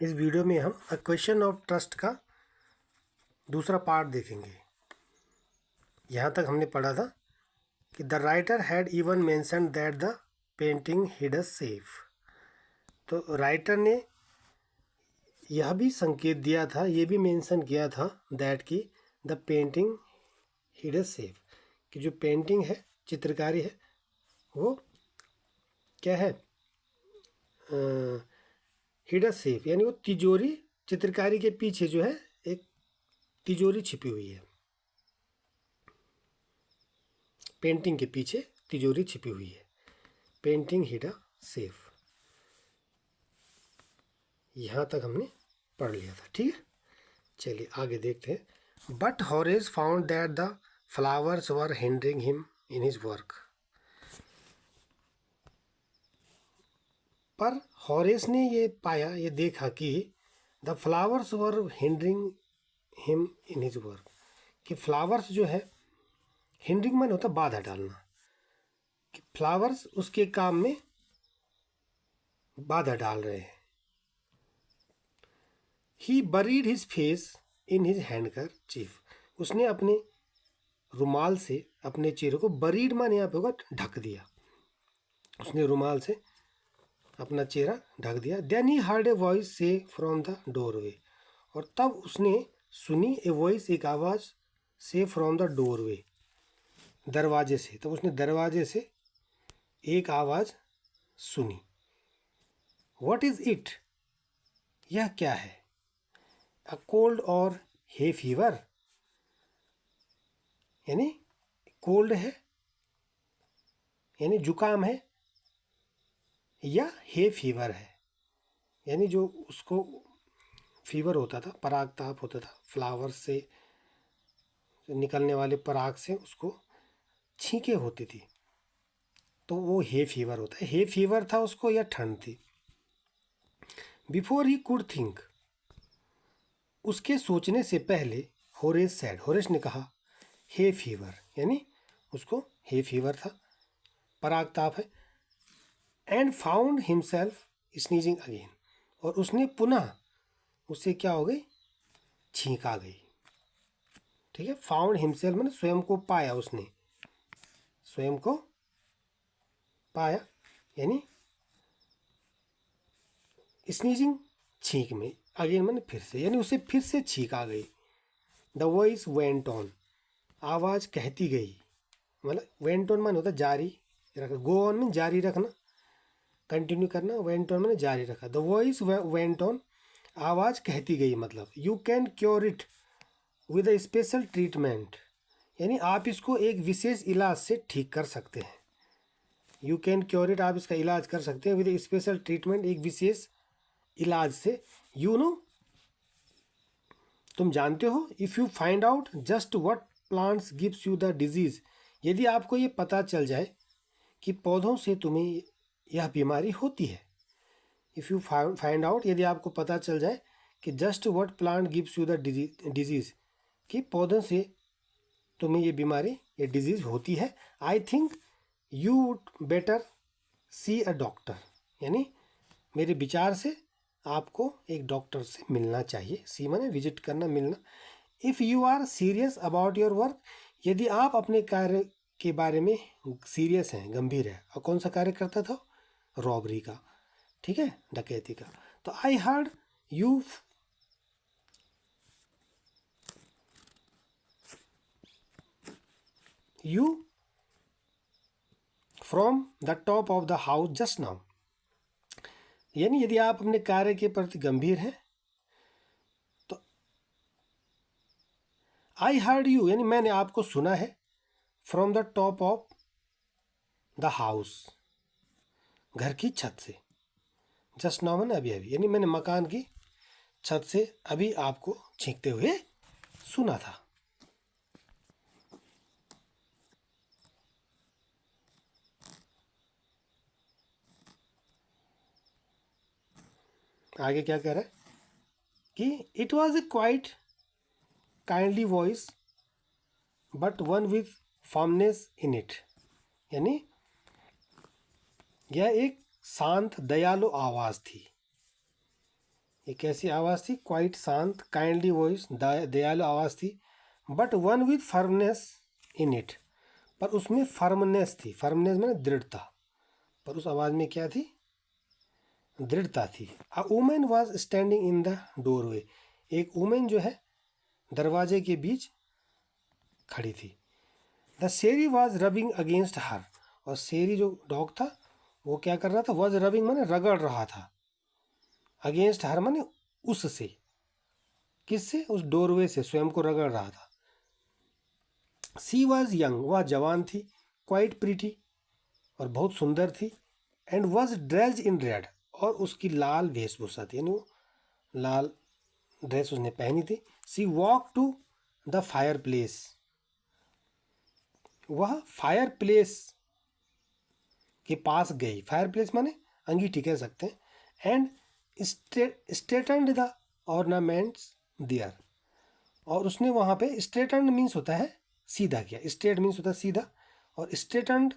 इस वीडियो में हम अ क्वेश्चन ऑफ ट्रस्ट का दूसरा पार्ट देखेंगे। यहाँ तक हमने पढ़ा था कि the writer had even mention that the painting hid a safe. तो राइटर ने यह भी संकेत दिया था, ये भी मेंशन किया था दैट कि the painting hid a safe, कि जो पेंटिंग है, चित्रकारी है, वो क्या है, हिड अ सेफ, यानी वो तिजोरी, चित्रकारी के पीछे जो है एक तिजोरी छिपी हुई है। पेंटिंग के पीछे तिजोरी छिपी हुई है। पेंटिंग हिड अ सेफ, यहाँ तक हमने पढ़ लिया था। ठीक है, चलिए आगे देखते हैं। But Horace found that the flowers were hindering him in his work. पर हॉरेस ने ये पाया, ये देखा कि the flowers were hindering him in his work, कि फ्लावर्स जो है, हिंडरिंग मैन होता बाधा डालना, कि फ्लावर्स उसके काम में बाधा डाल रहे हैं। He buried his face in his handkerchief, उसने अपने रुमाल से अपने चेहरे को, बरीड मान यहाँ पे होगा ढक दिया, उसने रुमाल से अपना चेहरा ढक दिया। Then he heard a voice से फ्रॉम द डोरवे, और तब उसने सुनी ए वॉइस, एक आवाज़, से फ्रॉम द डोरवे, दरवाजे से। तब उसने दरवाजे से एक आवाज़ सुनी। व्हाट इज़ इट, यह क्या है? अ कोल्ड और हे फीवर, यानी कोल्ड है यानी जुकाम है, या हे फीवर है, यानी जो उसको फीवर होता था, पराग ताप होता था, फ्लावर से निकलने वाले पराग से उसको छींके होती थी, तो वो हे फीवर होता है। हे फीवर था उसको या ठंड थी? बिफोर ही कुड थिंक, उसके सोचने से पहले, होरेस सैड, होरेस ने कहा हे फीवर, यानी उसको हे फीवर था, पराग ताप है। And found himself sneezing again, और उसने पुनः, उससे क्या हो गई, छींक आ गई। ठीक है, फाउंड हिमसेल्फ मैंने स्वयं को पाया, उसने स्वयं को पाया, यानी स्नीजिंग छींक में, अगेन मैंने फिर से, यानी उसे फिर से छींक आ गई। द वॉइस वेंट ऑन, आवाज़ कहती गई, मतलब वेंट ऑन मान होता जारी रखना, गो ऑन में जारी रखना, कंटिन्यू करना, वेंट ऑन मैंने जारी रखा। द वॉइस वेंट ऑन, आवाज़ कहती गई, मतलब you can cure it with a special treatment, यानी आप इसको एक विशेष इलाज से ठीक कर सकते हैं। यू कैन क्योर इट, आप इसका इलाज कर सकते हैं, विद स्पेशल ट्रीटमेंट, एक विशेष इलाज से। यू नो, तुम जानते हो, if you find out just what plants gives you the disease, यदि आपको ये पता चल जाए कि पौधों से तुम्हें यह बीमारी होती है। इफ़ यू फाइंड आउट, यदि आपको पता चल जाए कि just what plant gives you the disease, कि पौधों से तुम्हें ये बीमारी, ये डिजीज़ होती है, I think you would better C a doctor, यानी मेरे विचार से आपको एक डॉक्टर से मिलना चाहिए। सी माने विजिट करना, मिलना। If you are serious about your work, यदि आप अपने कार्य के बारे में सीरियस हैं, गंभीर है। और कौन सा कार्य करता था? रॉबरी का, ठीक है, डकैती का। तो I heard you from the top of the house just now, यानी यदि आप अपने कार्य के प्रति गंभीर हैं तो आई हर्ड यू, यानी मैंने आपको सुना है, from the top of the house, घर की छत से, जस्ट नाउ मैंने अभी अभी, यानी मैंने मकान की छत से अभी आपको छींकते हुए सुना था। आगे क्या कह रहा है कि it was a quite kindly voice but one with firmness in it, यानी यह एक शांत दयालु आवाज़ थी, एक ऐसी आवाज़ थी, क्वाइट शांत, काइंडली वॉइस, दयालु आवाज़ थी, but one with firmness in it, पर उसमें फर्मनेस थी, फर्मनेस में दृढ़ता, पर उस आवाज़ में क्या थी, दृढ़ता थी। A woman was standing in the doorway, एक वुमेन जो है दरवाजे के बीच खड़ी थी। The Sheri was rubbing against her, और शेरी जो डॉग था वो क्या कर रहा था, वॉज रबिंग माने रगड़ रहा था, अगेंस्ट हर माने उससे, किससे, उस डोरवे से, स्वयं को रगड़ रहा था। सी वॉज यंग, वह जवान थी, क्वाइट प्रीटी, और बहुत सुंदर थी, and was dressed in red, और उसकी लाल वेशभूषा थी, यानी वो लाल ड्रेस उसने पहनी थी। She walk to the fireplace, वह फायर प्लेस के पास गई, फायर प्लेस माने अंगीठी कह सकते हैं, एंड स्ट्रेटन्ड द ऑर्नामेंट्स देयर, और उसने वहाँ पे, स्ट्रेटन्ड मीन्स होता है सीधा किया, स्ट्रेट मीन्स होता है सीधा, और स्ट्रेटन्ड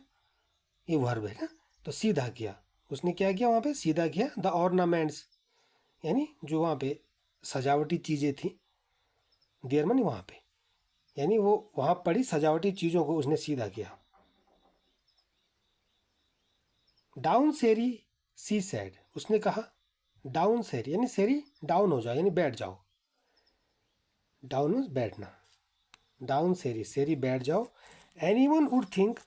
ये वर्ब है ना, तो सीधा किया, उसने क्या किया वहाँ पे, सीधा किया। द ऑर्नामेंट्स यानी जो वहाँ पे सजावटी चीज़ें थी, देयर मानी वहाँ पे, यानी वो वहाँ पड़ी सजावटी चीज़ों को उसने सीधा किया। डाउन सेरी सी सैड, उसने कहा, डाउन सेरी यानी सेरी डाउन हो जाओ, यानी बैठ जाओ, डाउन मीन्स बैठना, डाउन सेरी, सेरी बैठ जाओ। Anyone would think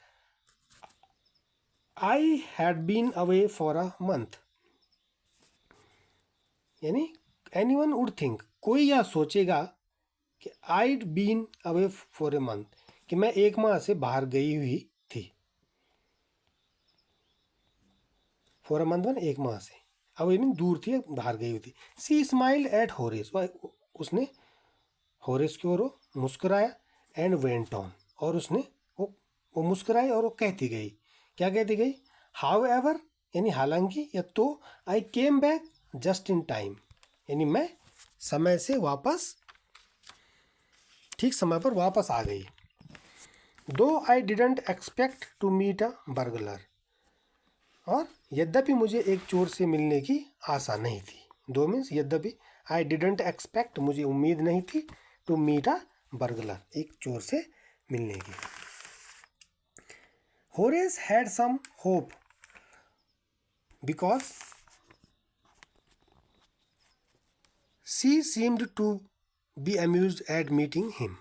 I had been away for a month, यानी एनीवन वुड थिंक, कोई यह सोचेगा कि I'd been away for a month, कि मैं एक माह से बाहर गई हुई थी, फॉर अ मंथ एक माह से, अवे मीन दूर थी, बाहर गई हुई थी। सी स्माइल्ड एट होरेस, उसने होरेस की ओर मुस्कुराया, एंड वेंट ऑन, और उसने वो मुस्कुराई और वो कहती गई, क्या कहती गई, हाउ एवर यानी हालांकि, या तो, I came back just in time, यानी मैं समय से वापस, ठीक समय पर वापस आ गई। Though I didn't expect to meet a burglar, और यद्यपि मुझे एक चोर से मिलने की आशा नहीं थी, दो मीन्स यद्यपि, आई डिडंट एक्सपेक्ट मुझे उम्मीद नहीं थी, टू मीट अ बर्गलर एक चोर से मिलने की। Horace had some hope because she seemed to be amused at meeting him,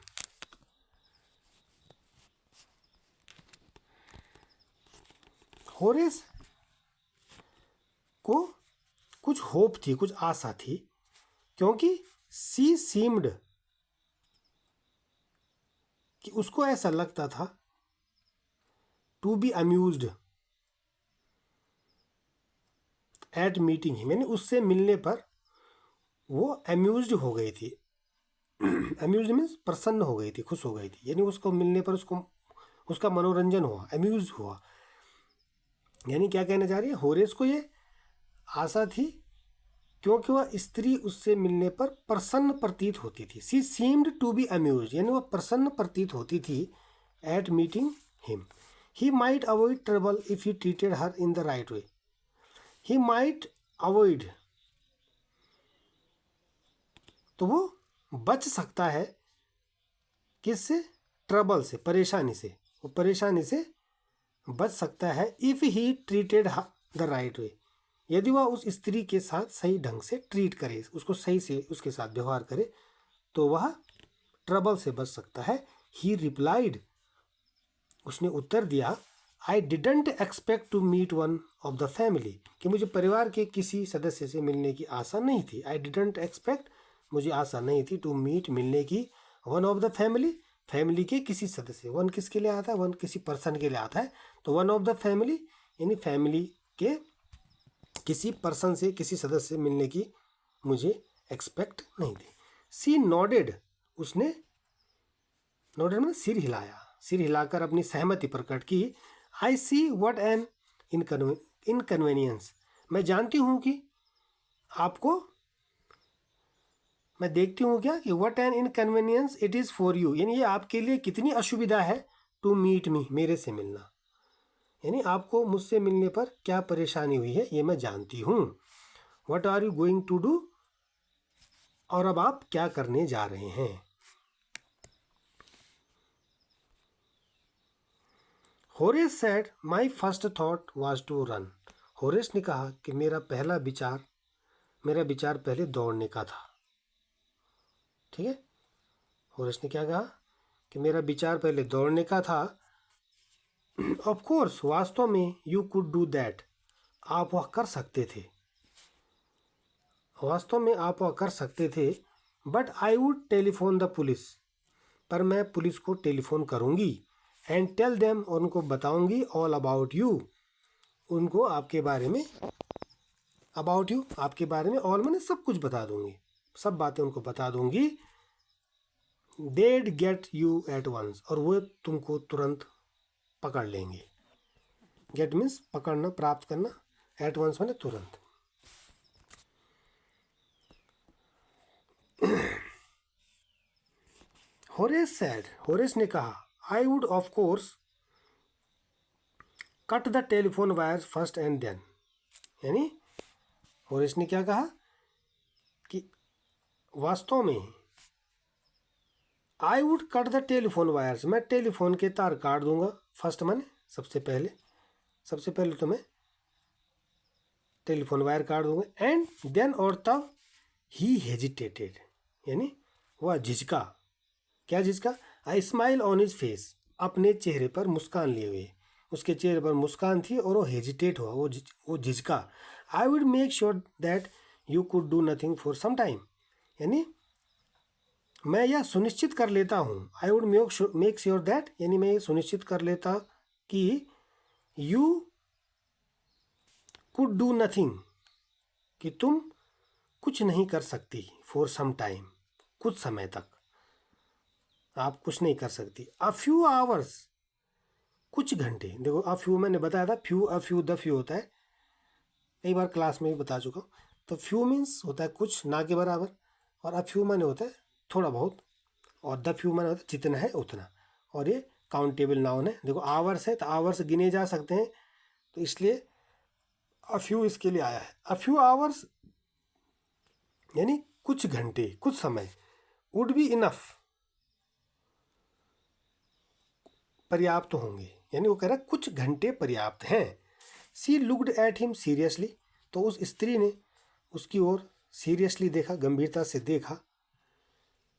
Horace को कुछ होप थी, कुछ आशा थी, क्योंकि सी सीम्ड कि उसको ऐसा लगता था, to be amused at meeting him, यानी उससे मिलने पर वो अम्यूज्ड हो गई थी, अम्यूज्ड मीन्स प्रसन्न हो गई थी, खुश हो गई थी, यानी उसको मिलने पर उसको उसका मनोरंजन हुआ, अम्यूज हुआ, यानी क्या कहना चाह रही है, होरेस को ये आशा थी क्योंकि वह स्त्री उससे मिलने पर प्रसन्न प्रतीत होती थी। सी सीम्ड टू बी अम्यूज, यानी वह प्रसन्न प्रतीत होती थी, eight meeting him. He might avoid trouble if he treated her in the right way, he might avoid, तो वो बच सकता है, किससे, ट्रबल से, परेशानी से, वो परेशानी से बच सकता है, if he treated the right way, यदि वह उस स्त्री के साथ सही ढंग से ट्रीट करे, उसको सही से उसके साथ व्यवहार करे, तो वह ट्रबल से बच सकता है। ही रिप्लाइड, उसने उत्तर दिया, I didn't expect to meet one of the family, कि मुझे परिवार के किसी सदस्य से मिलने की आशा नहीं थी। आई डिडंट एक्सपेक्ट, मुझे आशा नहीं थी, टू मीट मिलने की, one of the family, family के किसी सदस्य, वन किसके लिए आता है, वन किसी पर्सन के लिए आता है, तो वन ऑफ द फैमिली यानी फैमिली के किसी पर्सन से, किसी सदस्य से मिलने की मुझे एक्सपेक्ट नहीं थी। सी नॉडेड, उसने नॉडेड में सिर हिलाया, सिर हिलाकर अपनी सहमति प्रकट की। आई सी व्हाट एन इनकन्वीनियंस, मैं जानती हूँ कि आपको, मैं देखती हूँ क्या कि what an inconvenience it is for you, यानी ये आपके लिए कितनी असुविधा है, टू मीट मी, मेरे से मिलना, यानी आपको मुझसे मिलने पर क्या परेशानी हुई है ये मैं जानती हूँ। What are you going to do, और अब आप क्या करने जा रहे हैं। Horace said my first thought was to run. Horace ने कहा कि मेरा विचार पहले दौड़ने का था। ठीक है, होरेस ने क्या कहा कि मेरा विचार पहले दौड़ने का था। ऑफ कोर्स, वास्तव में यू कुड डू दैट, आप वह कर सकते थे। वास्तव में आप वह कर सकते थे। But I would telephone the police, पर मैं पुलिस को टेलीफोन करूंगी। एंड टेल देम, और उनको बताऊंगी ऑल अबाउट यू, उनको आपके बारे में, अबाउट यू आपके बारे में, ऑल मैंने सब कुछ बता दूंगी, सब बातें उनको बता दूंगी। they'd get you eight once, और वो तुमको तुरंत पकड़ लेंगे। गेट मीन्स पकड़ना, प्राप्त करना, एट वंस मैंने तुरंत। होरेस सेड, होरेस ने कहा I would of course cut the telephone wires first and then. यानी होरेस ने क्या कहा कि वास्तव में I would cut the telephone wires, मैं टेलीफोन के तार काट दूंगा। फर्स्ट मैंने सबसे पहले तो मैं टेलीफोन वायर काट दूंगा। एंड देन, और तब, ही हेजिटेटेड, यानी वह झिझका। क्या झिझका? I smile on his face, अपने चेहरे पर मुस्कान लिए हुए, उसके चेहरे पर मुस्कान थी और वो हेजिटेट हुआ, वो झिझका। I would make sure that you could do nothing for some time, यानी मैं यह सुनिश्चित कर लेता हूँ। I would make sure that, यानी मैं ये सुनिश्चित कर लेता कि यू कुड डू नथिंग, कि तुम कुछ नहीं कर सकती, फॉर सम टाइम, कुछ समय तक आप कुछ नहीं कर सकती। अ फ्यू आवर्स, कुछ घंटे। देखो, अ फ्यू मैंने बताया था, द फ्यू होता है, कई बार क्लास में भी बता चुका हूँ। तो फ्यू मीन्स होता है कुछ, ना के बराबर, और अ फ्यू मैंने होता है थोड़ा बहुत, और द फ्यू मैंने होता है जितना है उतना, और ये काउंटेबल नाउन है। देखो, आवर्स है तो आवर्स गिने जा सकते हैं, तो इसलिए अ फ्यू इसके लिए आया है। अ फ्यू आवर्स यानी कुछ घंटे, कुछ समय। वुड बी इनफ, पर्याप्त होंगे, यानी वो कह रहा है कुछ घंटे पर्याप्त हैं। सी लुक्ड एट हिम सीरियसली, तो उस स्त्री ने उसकी ओर सीरियसली देखा, गंभीरता से देखा।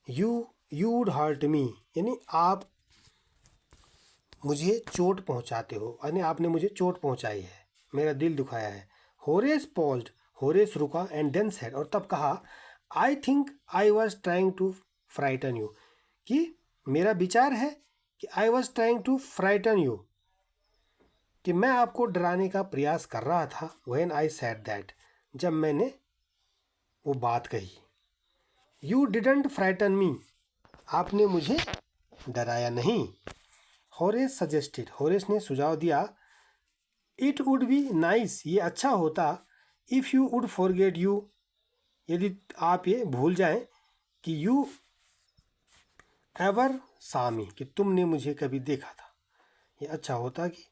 यू वुड हर्ट मी, यानी आप मुझे चोट पहुंचाते हो, यानी आपने मुझे चोट पहुंचाई है, मेरा दिल दुखाया है। होरेस पॉज्ड, होरेस रुका, एंड देन सेड, और तब कहा, I think I was trying to frighten you, कि मेरा विचार है कि I was trying to frighten you, कि मैं आपको डराने का प्रयास कर रहा था। व्हेन आई सेड दैट, जब मैंने वो बात कही। यू डिडंट फ्राइटन मी, आपने मुझे डराया नहीं। होरेस सजेस्टेड, होरेस ने सुझाव दिया, इट वुड बी नाइस, ये अच्छा होता, if you would forget you, यदि आप ये भूल जाएं कि यू एवर सामी, कि तुमने मुझे कभी देखा था। ये अच्छा होता कि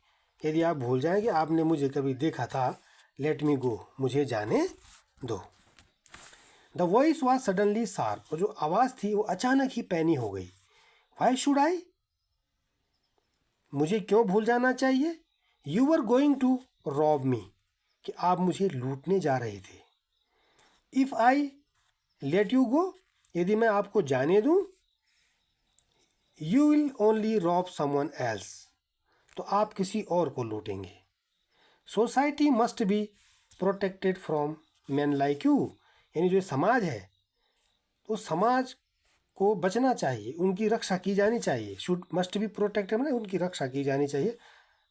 यदि आप भूल जाएं कि आपने मुझे कभी देखा था। लेट मी गो, मुझे जाने दो। The voice was suddenly sharp, और जो आवाज़ थी वो अचानक ही पैनी हो गई। वाई शुड आई, मुझे क्यों भूल जाना चाहिए। You were going to rob me, कि आप मुझे लूटने जा रहे थे। If I let you go, यदि मैं आपको जाने दूं, you will only rob someone else, तो आप किसी और को लूटेंगे। Society must be protected from man like you, यानी जो समाज है, तो समाज को बचना चाहिए, उनकी रक्षा की जानी चाहिए। शुड मस्ट बी प्रोटेक्टेड मतलब उनकी रक्षा की जानी चाहिए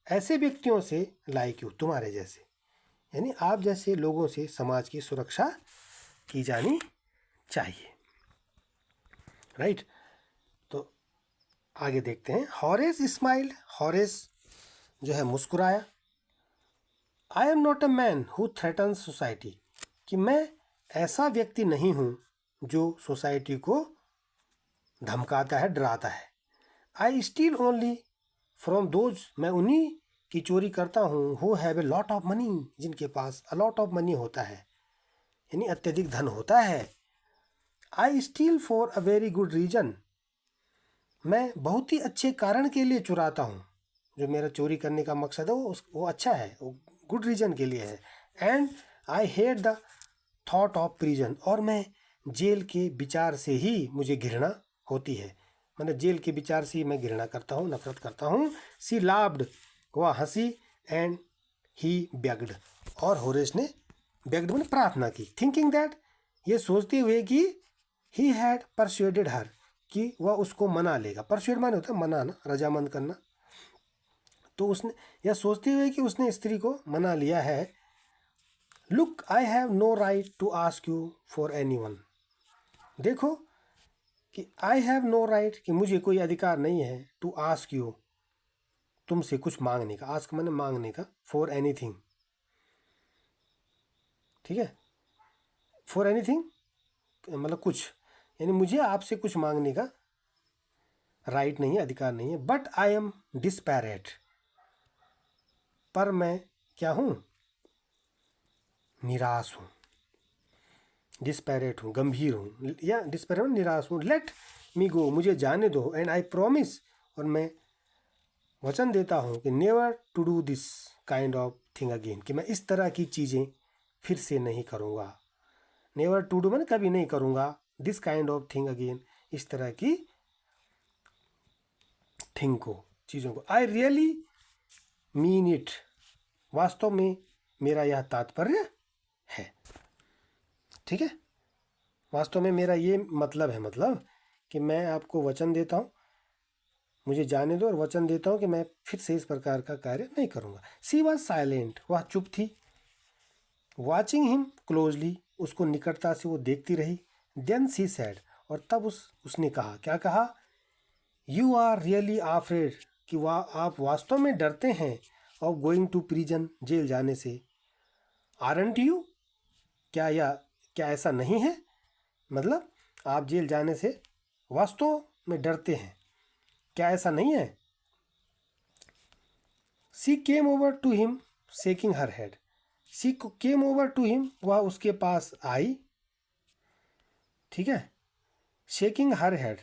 ऐसे व्यक्तियों से, लाइक यू, तुम्हारे जैसे, यानी आप जैसे लोगों से समाज की सुरक्षा की जानी चाहिए। राइट, तो आगे देखते हैं। हॉरेस स्माइल, हॉरेस जो है मुस्कुराया। I am not a man who threaten society, कि मैं ऐसा व्यक्ति नहीं हूँ जो सोसाइटी को धमकाता है, डराता है। I steal only from those, मैं उन्हीं की चोरी करता हूँ, who have a lot of money, जिनके पास अ लॉट ऑफ मनी होता है, यानी अत्यधिक धन होता है। I steal for a very good reason, मैं बहुत ही अच्छे कारण के लिए चुराता हूँ। जो मेरा चोरी करने का मकसद है वो अच्छा है, वो गुड रीजन के लिए है। And I hate the thought of prison, और मैं जेल के विचार से ही मुझे घृणा होती है, मतलब जेल के विचार से ही मैं घृणा करता हूँ, नफरत करता हूँ। सी लाव्ड, वह हंसी। एंड ही बेग्ड, और होरेस ने बेग्ड मैंने प्रार्थना की। थिंकिंग दैट, ये सोचते हुए कि ही हैड परsuaded हर, कि वह उसको मना लेगा। परsuade माने होता है मनाना, रजामंद करना। तो उसने यह सोचते हुए कि उसने स्त्री को मना लिया है। Look, I have no right to ask you for anyone, देखो कि आई हैव नो राइट, कि मुझे कोई अधिकार नहीं है, टू आस्क यू, तुमसे कुछ मांगने का। आस्क मैंने मांगने का, फॉर एनीथिंग, ठीक है। फॉर एनीथिंग मतलब कुछ, यानी मुझे आपसे कुछ मांगने का राइट नहीं है, अधिकार नहीं है। बट आई एम डिस्पैरेट, पर मैं क्या हूँ, निराश हूँ। डिस्पैरेट हूँ, गंभीर हूँ, या डिस्पैरेट हूँ, निराश हूँ। लेट मी गो, मुझे जाने दो। एंड आई प्रॉमिस, और मैं वचन देता हूँ कि never to do this kind of thing again, कि मैं इस तरह की चीज़ें फिर से नहीं करूँगा। नेवर टू डू मैंने कभी नहीं करूँगा, this kind of thing again, इस तरह की थिंग को, चीज़ों को। आई रियली मीन इट, वास्तव में मेरा यह तात्पर्य है, ठीक है। वास्तव में मेरा ये मतलब है, मतलब कि मैं आपको वचन देता हूँ, मुझे जाने दो, और वचन देता हूँ कि मैं फिर से इस प्रकार का कार्य नहीं करूँगा। सी वॉज साइलेंट, वह चुप थी। वॉचिंग हिम क्लोजली, उसको निकटता से वो देखती रही। देन सी सैड, और तब उसने कहा, क्या कहा, यू आर रियली आफ्रेड, कि आप वास्तव में डरते हैं, ऑफ गोइंग टू प्रिजन, जेल जाने से। आरंट यू, क्या ऐसा नहीं है, मतलब आप जेल जाने से वास्तव में डरते हैं, क्या ऐसा नहीं है। She came over to him shaking her head, she came over to him, वह उसके पास आई, ठीक है। शेकिंग हर हेड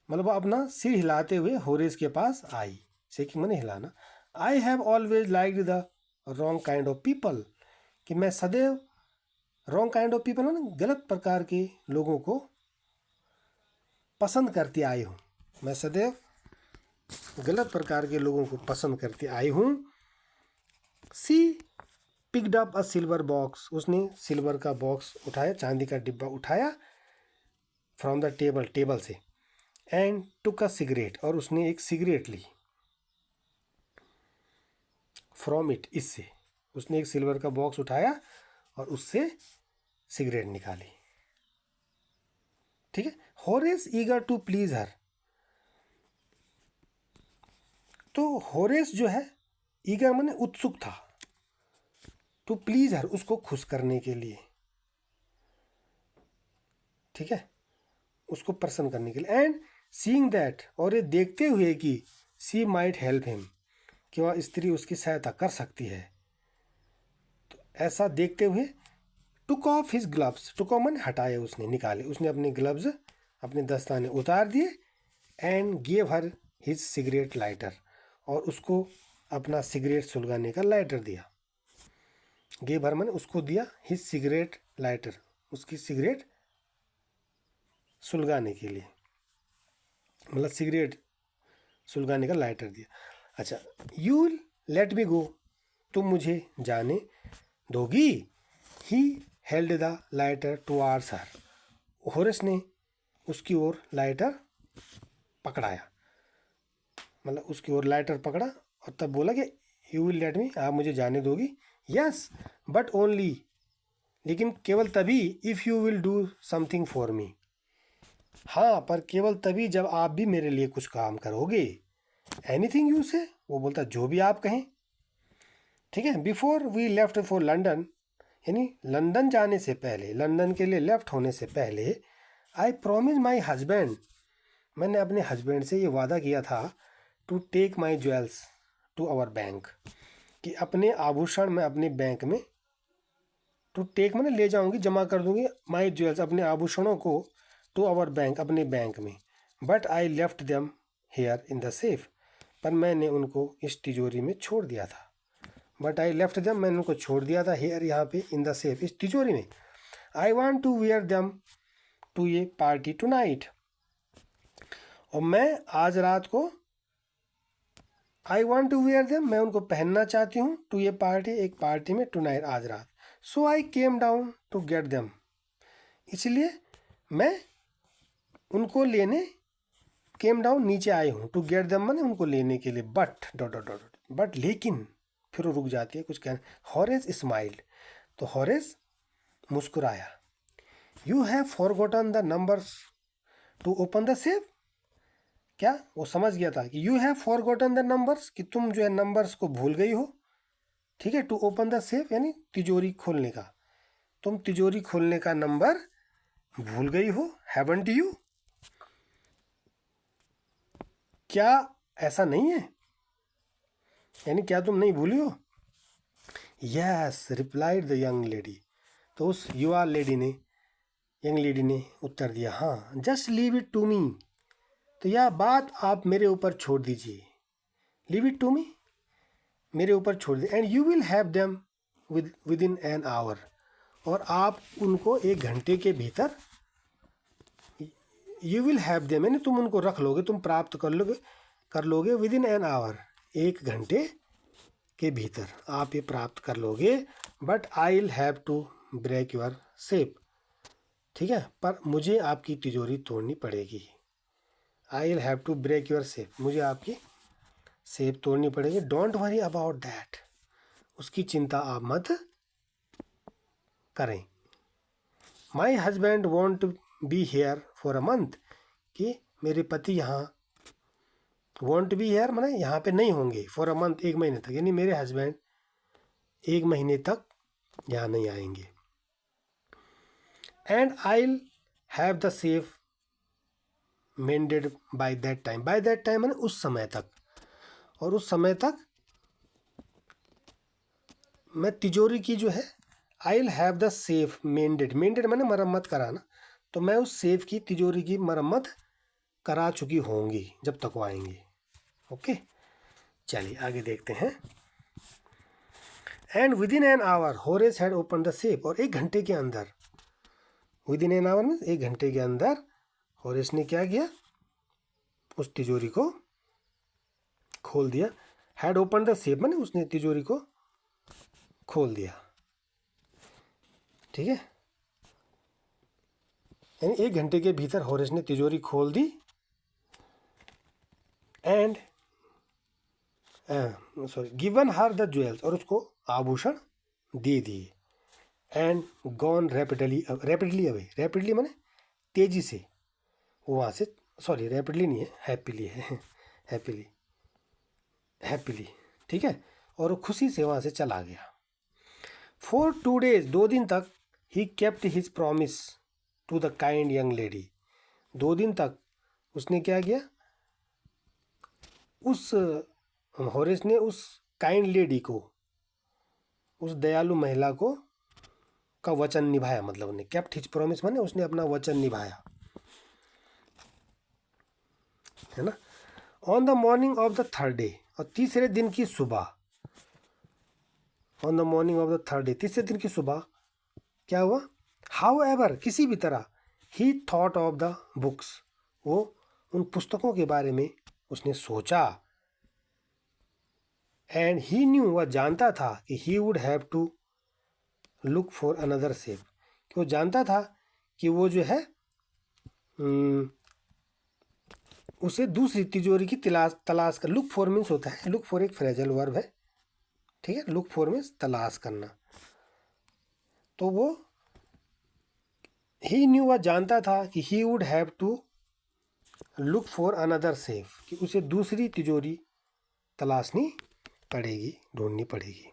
मतलब वो अपना सिर हिलाते हुए होरेस के पास आई। शेकिंग मैंने हिलाना। I have always liked the wrong kind of people, कि मैं सदैव रॉन्ग काइंड ऑफ पीपल ना, गलत प्रकार के लोगों को पसंद करती आई हूँ। मैं सदैव गलत प्रकार के लोगों को पसंद करती आई हूँ। She picked up a silver box, उसने सिल्वर का बॉक्स उठाया, चांदी का डिब्बा उठाया, फ्रॉम द टेबल से। एंड टुक अ सिगरेट, और उसने एक सिगरेट ली। फ्रॉम इट, इससे, उसने एक सिल्वर का बॉक्स उठाया और उससे सिगरेट निकाली, ठीक है। होरेस ईगर टू प्लीज हर, तो होरेस जो है, ईगर माने उत्सुक था, टू प्लीज हर, उसको खुश करने के लिए, ठीक है, उसको प्रसन्न करने के लिए। एंड सीइंग दैट, और ये देखते हुए कि सी माइट हेल्प हिम, कि वह स्त्री उसकी सहायता कर सकती है, तो ऐसा देखते हुए took off his gloves, took off मैंने हटाए, उसने निकाले, उसने अपने ग्लव्स, अपने दस्ताने उतार दिए। And gave her his cigarette lighter, और उसको अपना सिगरेट सुलगाने का लाइटर दिया। गेव हर मैंने उसको दिया, हिज सिगरेट लाइटर, उसकी सिगरेट सुलगाने के लिए, मतलब सिगरेट सुलगाने का लाइटर दिया। अच्छा, यू लेट मी गो, तुम मुझे जाने दोगी। He held the lighter towards her, Horace ने उसकी ओर लाइटर पकड़ाया, मतलब उसकी ओर लाइटर पकड़ा, और तब बोला कि यू विल लेट मी, आप मुझे जाने दोगी। यस बट ओनली, लेकिन केवल तभी, if you will do something for me, हाँ पर केवल तभी जब आप भी मेरे लिए कुछ काम करोगे। एनीथिंग यू से, वो बोलता जो भी आप कहें, ठीक है। Before we left for London, यानी लंदन जाने से पहले, लंदन के लिए लेफ्ट होने से पहले, आई प्रॉमिस माई हस्बैंड, मैंने अपने हस्बैंड से ये वादा किया था, to take my jewels to our bank, कि अपने आभूषण मैं अपने बैंक में टू टेक मैंने ले जाऊंगी, जमा कर दूंगी माई ज्वेल्स अपने आभूषणों को टू आवर बैंक अपने बैंक में। But I left them here in the safe पर मैंने उनको इस तिजोरी में छोड़ दिया था। बट आई लेफ्ट देम मैंने उनको छोड़ दिया था हेयर यहाँ पे इन द सेफ इस तिजोरी में। I want to wear them to a party tonight और मैं आज रात को I want to wear them मैं उनको पहनना चाहती हूँ टू ए पार्टी एक पार्टी में टू नाइट आज रात। So I came down to get them इसलिए मैं उनको लेने केम डाउन नीचे आई हूँ टू गेट देम मैंने उनको लेने के लिए। But dot dot dot but लेकिन फिर वो रुक जाती है कुछ कहना। हॉरेस स्माइल्ड तो हॉरेस मुस्कुराया। You have forgotten the numbers to open the safe क्या वो समझ गया था कि you have forgotten the numbers कि तुम जो है नंबर्स को भूल गई हो। ठीक है, टू ओपन द सेफ यानी तिजोरी खोलने का, तुम तिजोरी खोलने का नंबर भूल गई हो। हैवंट यू क्या ऐसा नहीं है यानी क्या तुम नहीं भूली हो। Yes replied the young lady तो उस युवा लेडी ने यंग लेडी ने उत्तर दिया हाँ। Just leave it to me तो यह बात आप मेरे ऊपर छोड़ दीजिए। लीव इट टू मी मेरे ऊपर छोड़ दीजिए। And you will have them with in an hour और आप उनको 1 घंटे के भीतर यू विल हैव देम यानी तुम उनको रख लोगे, तुम प्राप्त कर लोगे विद इन एन आवर 1 घंटे के भीतर आप ये प्राप्त कर लोगे। But I will have to break your safe ठीक है, पर मुझे आपकी तिजोरी तोड़नी पड़ेगी। I will have to break your safe मुझे आपकी सेफ तोड़नी पड़ेगी। डोंट वरी अबाउट दैट उसकी चिंता आप मत करें। My husband want be here for a month कि मेरे पति यहाँ वॉन्ट बी हेयर माने यहाँ पे नहीं होंगे फॉर अ मंथ 1 महीने तक यानी मेरे हस्बैंड 1 महीने तक यहाँ नहीं आएंगे। And I will have the safe मेंडेड by that time माने उस समय तक और उस समय तक मैं तिजोरी की जो है आई विल हैव द सेफ मेंडेड माने मरम्मत कराना तो मैं उस सेफ की तिजोरी की मरम्मत करा चुकी होंगी जब तक वो आएंगे। ओके चलिए आगे देखते हैं। And with in an hour Horace had open the safe और 1 घंटे के अंदर विद इन एन आवर में 1 घंटे के अंदर होरेस ने क्या किया उस तिजोरी को खोल दिया। हैड ओपन द सेफ माने उसने तिजोरी को खोल दिया। ठीक है यानी 1 घंटे के भीतर होरेस ने तिजोरी खोल दी। And given her the jewels और उसको आभूषण दे दिए। And gone rapidly away rapidly माने तेजी से वो वहाँ से सॉरी रैपिडली नहीं है हैप्पीली है हैप्पीली ठीक है और वो खुशी से वहाँ से चला गया। फॉर 2 days 2 दिन तक he kept his promise to the kind young lady 2 दिन तक उसने क्या किया उस होरेस ने उस काइंड लेडी को उस दयालु महिला को का वचन निभाया मतलब उन्हें केप्ट हिज प्रॉमिस माने उसने अपना वचन निभाया है ना। On the morning of the 3rd day और तीसरे दिन की सुबह on the morning of the 3rd day तीसरे दिन की सुबह क्या हुआ। हाउ एवर किसी भी तरह ही थॉट ऑफ द बुक्स वो उन पुस्तकों के बारे में उसने सोचा। एंड ही न्यू वह जानता था कि he would have to look for another safe कि वो जानता था कि वो जो है उसे दूसरी तिजोरी की तलाश कर। लुक फॉर मीन्स होता है लुक फॉर एक फ्रेजल वर्ब है ठीक है। लुक फॉर मीन्स तलाश करना तो वो ही न्यू वह जानता था कि he would have to look for another safe कि उसे दूसरी तिजोरी तलाशनी पड़ेगी ढूंढनी पड़ेगी।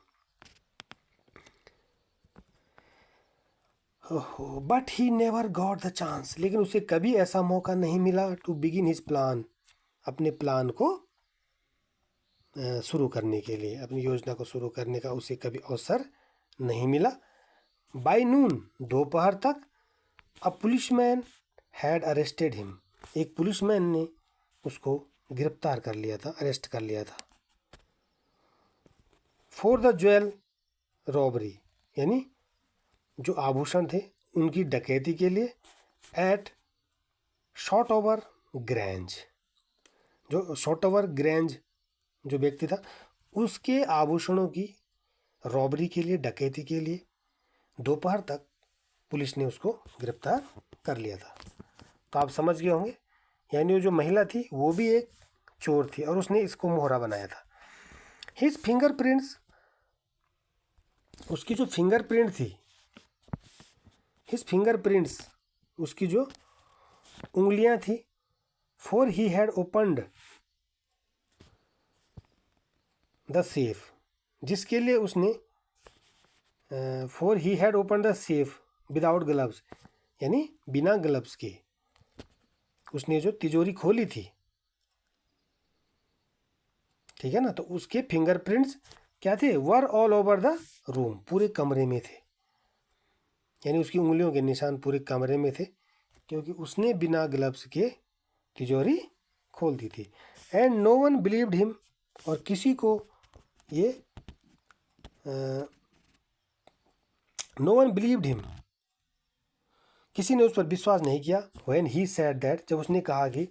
But he never got the chance लेकिन उसे कभी ऐसा मौका नहीं मिला टू बिगिन हिज प्लान अपने प्लान को शुरू करने के लिए अपनी योजना को शुरू करने का उसे कभी अवसर नहीं मिला। बाई नून, दोपहर तक, a policeman had arrested him, एक पुलिसमैन ने उसको गिरफ्तार कर लिया था, अरेस्ट कर लिया था। फॉर द ज्वेल रॉबरी, यानी जो आभूषण थे उनकी डकैती के लिए। एट शॉर्टओवर ग्रैंज, जो शॉर्टओवर ग्रैंज जो व्यक्ति था उसके आभूषणों की रॉबरी के लिए, डकैती के लिए दोपहर तक पुलिस ने उसको गिरफ्तार कर लिया था। तो आप समझ गए होंगे, यानी वो जो महिला थी वो भी एक चोर थी और उसने इसको मोहरा बनाया था। हिज फिंगरप्रिंट्स, उसकी जो फिंगरप्रिंट थी, हिज फिंगरप्रिंट्स, उसकी जो उंगलियां थी, for he had opened the safe, जिसके लिए उसने, for he had open the safe without gloves, यानी बिना ग्लव्स के उसने जो तिजोरी खोली थी, ठीक है ना। तो उसके फिंगरप्रिंट्स क्या थे, were all over the room, पूरे कमरे में थे, यानी उसकी उंगलियों के निशान पूरे कमरे में थे क्योंकि उसने बिना ग्लव्स के तिजोरी खोल दी थी। And no one believed him, और किसी को ये नो वन बिलीव्ड हिम, किसी ने उस पर विश्वास नहीं किया। व्हेन ही सेड दैट, जब उसने कहा कि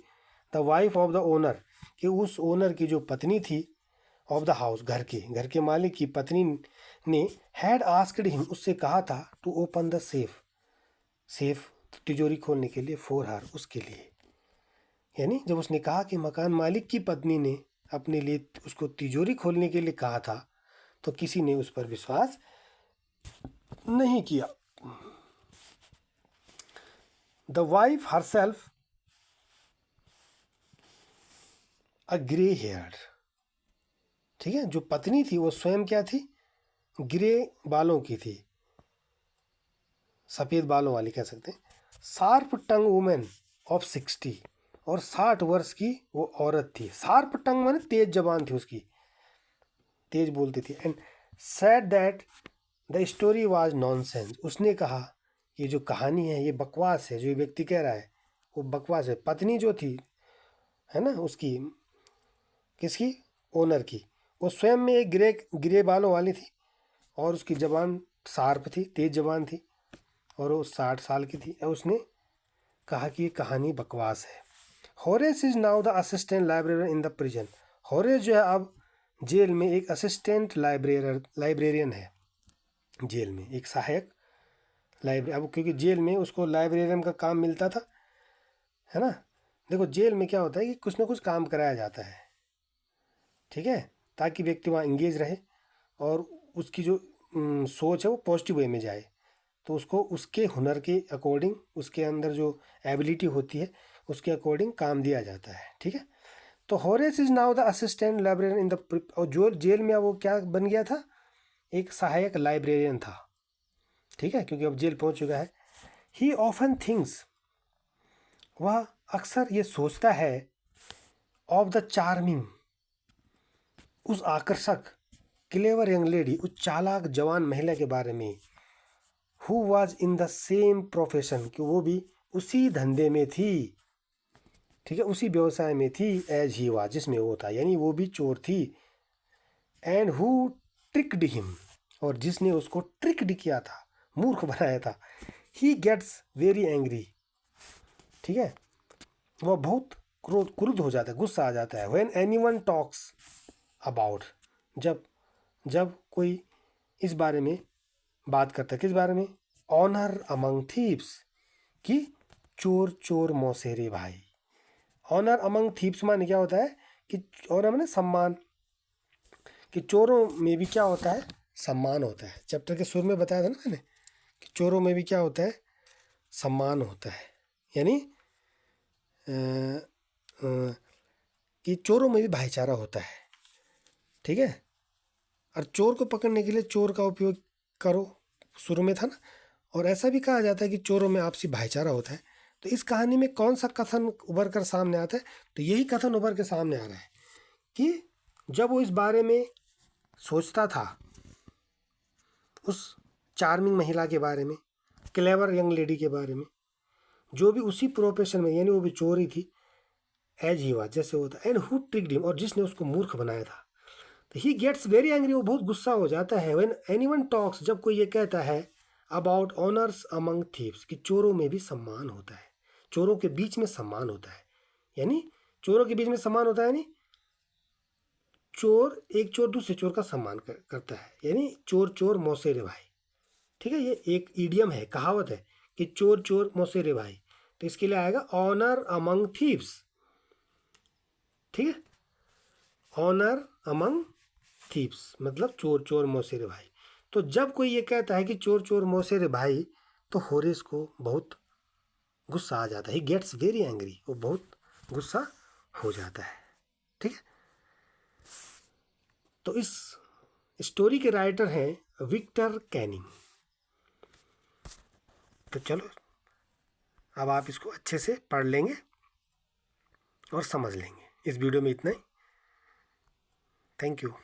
the wife of the owner, कि उस ओनर की जो पत्नी थी, ऑफ द हाउस, घर के मालिक की पत्नी ने, हैड आस्क्ड हिम, उससे कहा था, to open the safe, safe तिजोरी खोलने के लिए, फॉर हर, उसके लिए। यानी जब उसने कहा कि मकान मालिक की पत्नी ने अपने लिए उसको तिजोरी खोलने के लिए कहा था, तो किसी ने उस पर विश्वास नहीं किया। The wife herself a grey hair, ठीक है, जो पत्नी थी वो स्वयं क्या थी, ग्रे बालों की थी, सफ़ेद बालों वाली कह सकते हैं। शार्प टंग वुमेन ऑफ 60, और 60 वर्ष की वो औरत थी। शार्प टंग माने तेज जबान थी उसकी, तेज बोलती थी। And said that the story was nonsense, उसने कहा ये जो कहानी है ये बकवास है, जो ये व्यक्ति कह रहा है वो बकवास है। पत्नी जो थी, है ना, उसकी, किसकी, ओनर की, वो स्वयं में एक ग्रे बालों वाली थी और उसकी जबान शार्प थी, तेज जबान थी, और वो 60 साल की थी। और उसने कहा कि ये कहानी बकवास है। Horace is now the assistant librarian in the prison, Horace जो है अब जेल में एक असिस्टेंट लाइब्रेरियन है, जेल में एक सहायक लाइब्रेरी। अब क्योंकि जेल में उसको लाइब्रेरियन का काम मिलता था, है ना। देखो जेल में क्या होता है कि कुछ ना कुछ काम कराया जाता है, ठीक है, ताकि व्यक्ति वहाँ इंगेज रहे और उसकी जो सोच है वो पॉजिटिव वे में जाए। तो उसको उसके हुनर के अकॉर्डिंग, उसके अंदर जो एबिलिटी होती है उसके अकॉर्डिंग काम दिया जाता है, ठीक है। तो Horace is now the assistant librarian in the, और जो जेल में वो क्या बन गया था, एक सहायक लाइब्रेरियन था, ठीक है, क्योंकि अब जेल पहुंच चुका है। ही ऑफन थिंग्स, वह अक्सर ये सोचता है, ऑफ द चार्मिंग, उस आकर्षक, क्लेवर यंग लेडी, उस चालाक जवान महिला के बारे में, who was in the same profession, कि वो भी उसी धंधे में थी, ठीक है, उसी व्यवसाय में थी, एज ही वाज, जिसमें वो था, यानी वो भी चोर थी। एंड हु ट्रिक्ड हिम, और जिसने उसको ट्रिक्ड किया था, मूर्ख बनाया था। ही गेट्स वेरी एंग्री, ठीक है, वह बहुत क्रुद्ध हो जाता है, गुस्सा आ जाता है। व्हेन एनीवन टॉक्स अबाउट, जब जब कोई इस बारे में बात करता है, किस बारे में, ऑनर अमंग थीव्स, कि चोर चोर मौसेरे भाई। ऑनर अमंग थीव्स माने क्या होता है कि ऑनर माने सम्मान, कि चोरों में भी क्या होता है, सम्मान होता है। चैप्टर के शुरू में बताया था ना मैंने कि चोरों में भी क्या होता है, सम्मान होता है, यानी कि चोरों में भी भाईचारा होता है, ठीक है। और चोर को पकड़ने के लिए चोर का उपयोग करो, शुरू में था ना। और ऐसा भी कहा जाता है कि चोरों में आपसी भाईचारा होता है। तो इस कहानी में कौन सा कथन उभर कर सामने आता है, तो यही कथन उभर के सामने आ रहा है कि जब वो इस बारे में सोचता था, उस चार्मिंग महिला के बारे में, क्लेवर यंग लेडी के बारे में, जो भी उसी प्रोफेशन में, यानी वो भी चोरी थी एज ही वाज, जैसे होता, एंड हु ट्रिक्ड हिम, और जिसने उसको मूर्ख बनाया था। तो ही गेट्स वेरी एंग्री, वो बहुत गुस्सा हो जाता है। व्हेन एनीवन टॉक्स, जब कोई ये कहता है अबाउट ऑनर्स अमंग थीव्स, कि चोरों में भी सम्मान होता है, चोरों के बीच में सम्मान होता है, यानी चोरों के बीच में सम्मान होता है, यानी एक चोर दूसरे चोर का सम्मान करता है, यानी चोर चोर मौसे रे भाई। ठीक है, ये एक इडियम है, कहावत है कि चोर चोर मौसे रे भाई। तो इसके लिए आएगा ऑनर अमंग थीव्स। ठीक है, ऑनर अमंग थीव्स मतलब चोर चोर मौसेरे भाई। तो जब कोई ये कहता है कि चोर चोर मौसेरे भाई, तो होरेस को बहुत गुस्सा आ जाता है, ही गेट्स वेरी एंग्री, वो बहुत गुस्सा हो जाता है। ठीक है, तो इस स्टोरी के राइटर हैं विक्टर कैनिंग। तो चलो अब आप इसको अच्छे से पढ़ लेंगे और समझ लेंगे। इस वीडियो में इतना ही। Thank you.